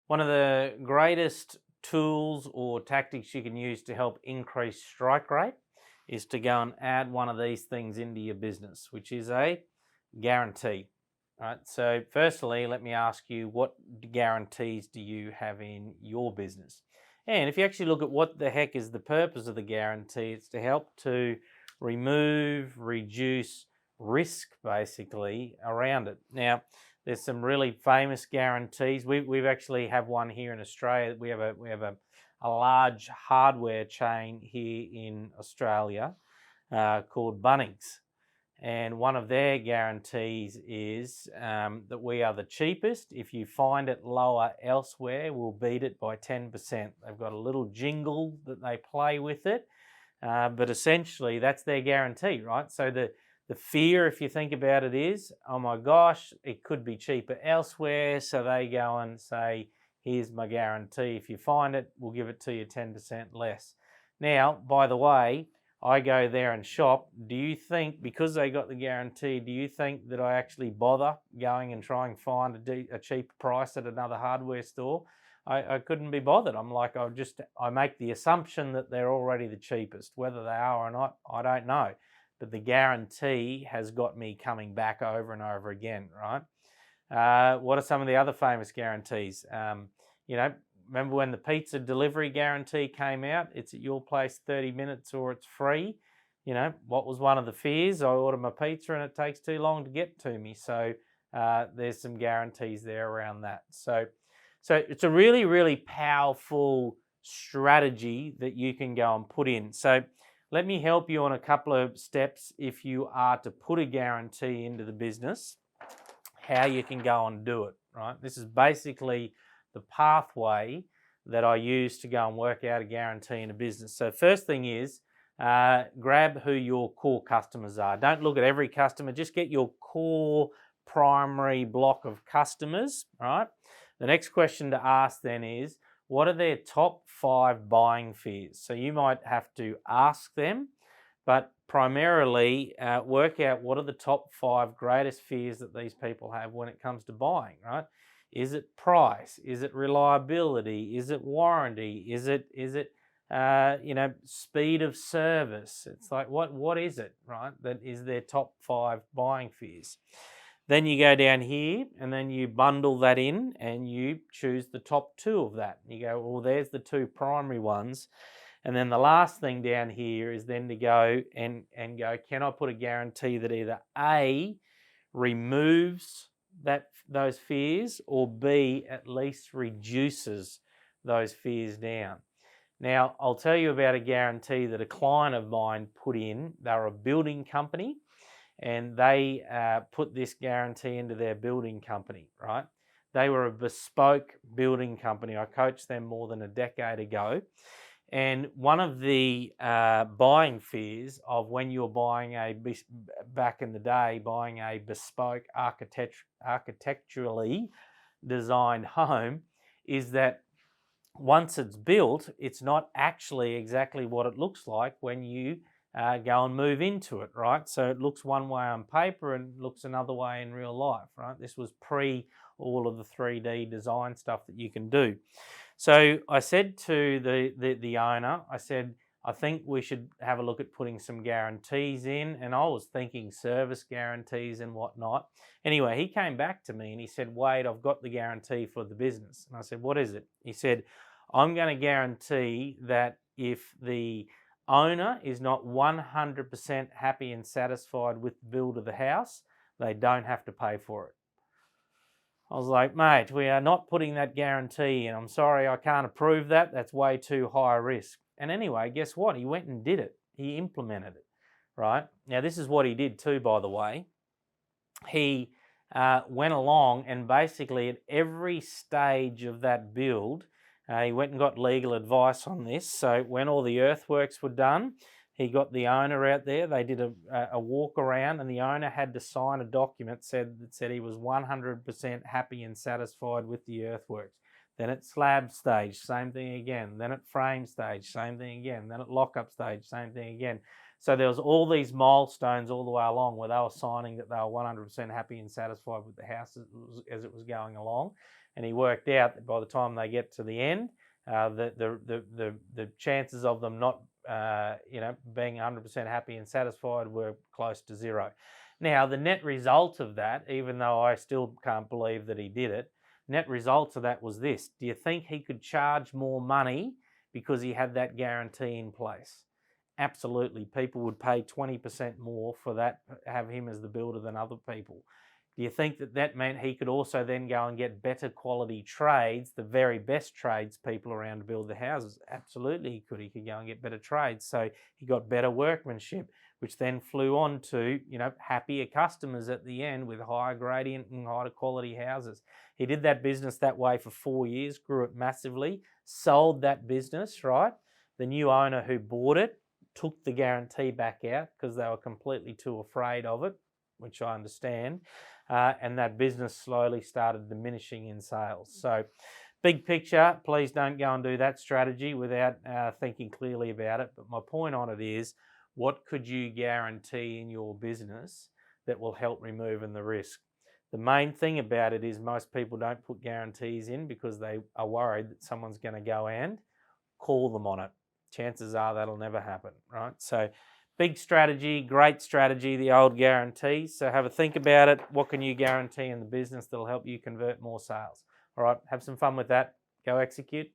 One of the greatest tools or tactics you can use to help increase strike rate is to go and add one of these things into your business, which is a guarantee. Right. So, firstly, let me ask you, what guarantees do you have in your business? And if you actually look at what the heck is the purpose of the guarantee, it's to help to reduce risk basically around it. Now, there's some really famous guarantees. We've actually have one here in Australia. We have a large hardware chain here in Australia called Bunnings, and one of their guarantees is that we are the cheapest. If you find it lower elsewhere, we'll beat it by 10%. They've got a little jingle that they play with it, but essentially that's their guarantee, right? So the fear, if you think about it, is, oh my gosh, it could be cheaper elsewhere. So they go and say, here's my guarantee. If you find it, we'll give it to you 10% less. Now, by the way, I go there and shop. Do you think, because they got the guarantee, do you think that I actually bother going and try and find a cheaper price at another hardware store? I couldn't be bothered. I'm like, I make the assumption that they're already the cheapest. Whether they are or not, I don't know. But the guarantee has got me coming back over and over again, right? What are some of the other famous guarantees? Remember when the pizza delivery guarantee came out? It's at your place 30 minutes or it's free. What was one of the fears? I order my pizza and it takes too long to get to me. So there's some guarantees there around that. So it's a really, really powerful strategy that you can go and put in. So let me help you on a couple of steps if you are to put a guarantee into the business, how you can go and do it, right? This is basically the pathway that I use to go and work out a guarantee in a business. So first thing is, grab who your core customers are. Don't look at every customer, just get your core primary block of customers, right? The next question to ask then is, what are their top 5 buying fears? So you might have to ask them, but primarily work out what are the top 5 greatest fears that these people have when it comes to buying, right? Is it price? Is it reliability? Is it warranty? Is it speed of service? It's like, what is it, right? That is their top 5 buying fears. Then you go down here and then you bundle that in and you choose the top 2 of that. You go, well, there's the 2 primary ones. And then the last thing down here is then to go and go, can I put a guarantee that either A, removes those fears, or B, at least reduces those fears down. Now, I'll tell you about a guarantee that a client of mine put in. They're a building company, and they put this guarantee into their building company, right? They were a bespoke building company. I coached them more than a decade ago. And one of the buying fears of when you're buying back in the day, buying a bespoke architecturally designed home is that once it's built, it's not actually exactly what it looks like when you go and move into it, right? So it looks one way on paper and looks another way in real life, right? This was pre all of the 3D design stuff that you can do. So I said to the owner, I said, I think we should have a look at putting some guarantees in. And I was thinking service guarantees and whatnot. Anyway, he came back to me and he said, Wade, I've got the guarantee for the business. And I said, what is it? He said, I'm going to guarantee that if the owner is not 100% happy and satisfied with the build of the house, they don't have to pay for it. I was like, mate, we are not putting that guarantee in. I'm sorry, I can't approve that. That's way too high risk. And anyway, guess what? He went and did it. He implemented it, right? Now, this is what he did too, by the way. He went along and basically at every stage of that build, he went and got legal advice on this. So when all the earthworks were done, he got the owner out there. They did a walk around, and the owner had to sign a document that said he was 100% happy and satisfied with the earthworks. Then at slab stage, same thing again. Then at frame stage, same thing again. Then at lockup stage, same thing again. So there was all these milestones all the way along where they were signing that they were 100% happy and satisfied with the house as it was going along. And he worked out that by the time they get to the end, the chances of them not being 100% happy and satisfied were close to zero. Now, the net result of that, even though I still can't believe that he did it, net result of that was this. Do you think he could charge more money because he had that guarantee in place? Absolutely. People would pay 20% more for that, have him as the builder than other people. Do you think that that meant he could also then go and get better quality trades, the very best trades people around to build the houses? Absolutely he could. He could go and get better trades. So he got better workmanship, which then flew on to, happier customers at the end with higher gradient and higher quality houses. He did that business that way for 4 years, grew it massively, sold that business, right? The new owner who bought it took the guarantee back out because they were completely too afraid of it, which I understand. And that business slowly started diminishing in sales. So big picture, please don't go and do that strategy without thinking clearly about it. But my point on it is, what could you guarantee in your business that will help removing the risk? The main thing about it is most people don't put guarantees in because they are worried that someone's going to go and call them on it. Chances are that'll never happen, right? So big strategy, great strategy, the old guarantee. So have a think about it. What can you guarantee in the business that'll help you convert more sales? All right, have some fun with that. Go execute.